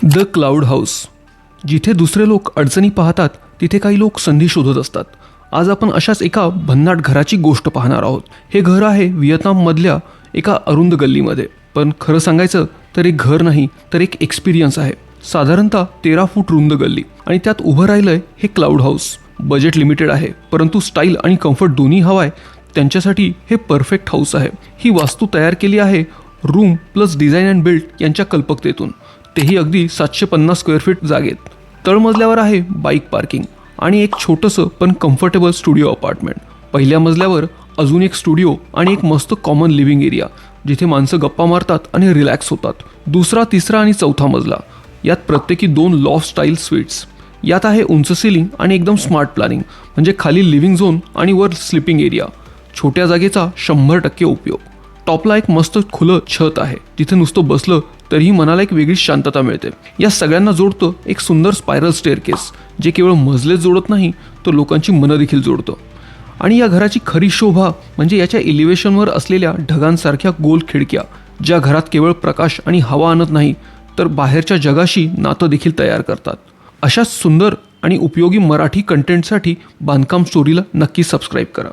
The cloud house. जिथे दुसरे लोक अडचणी पाहतात तिथे काही लोक संधी शोधत असतात. आज आपण अशाच एका भन्नाट घराची गोष्ट पाहणार आहोत. हे घर आहे व्हिएतनाममधल्या एका अरुंद गल्लीमध्ये. पण खरं सांगायचं तर एक घर नाही तर एक एक्सपिरियन्स आहे. साधारणतः 13 फूट रुंद गल्ली आणि त्यात उभं राहिलंय हे क्लाउड हाऊस. बजेट लिमिटेड आहे परंतु स्टाईल आणि कम्फर्ट दोन्ही हवाय त्यांच्यासाठी हे परफेक्ट हाऊस आहे. ही वास्तू तयार केली आहे room plus design and build यांच्या कल्पकतेतून, तेही अगदी 750 स्क्वेअर फीट जागेत. तळमजल्यावर आहे बाईक पार्किंग आणि एक छोटंसं पण कम्फर्टेबल स्टुडिओ अपार्टमेंट. पहिल्या मजल्यावर अजून एक स्टुडिओ आणि एक मस्त कॉमन लिव्हिंग एरिया जिथे माणसं गप्पा मारतात आणि रिलॅक्स होतात. दुसरा, तिसरा आणि चौथा मजला यात प्रत्येकी 2 लॉफ्ट स्टाईल स्वीट्स. यात आहे उंच सिलिंग आणि एकदम स्मार्ट प्लॅनिंग, म्हणजे खाली लिव्हिंग झोन आणि वर स्लीपिंग एरिया. छोट्या जागेचा 100% उपयोग. टॉपला एक मस्त खुलं छत आहे तिथे नुसतं बसलं तरीही मनाला एक वेगळी शांतता मिळते. या सगळ्यांना जोडतं एक सुंदर स्पायरल स्टेअरकेस जे केवळ मजलेच जोडत नाही तर लोकांची मनं देखील जोडतं. आणि या घराची खरी शोभा म्हणजे याच्या एलिव्हेशनवर असलेल्या ढगांसारख्या गोल खिडक्या, ज्या घरात केवळ प्रकाश आणि हवा आणत नाही तर बाहेरच्या जगाशी नातं देखील तयार करतात. अशाच सुंदर आणि उपयोगी मराठी कंटेंटसाठी बांधकाम स्टोरीला नक्की सबस्क्राईब करा.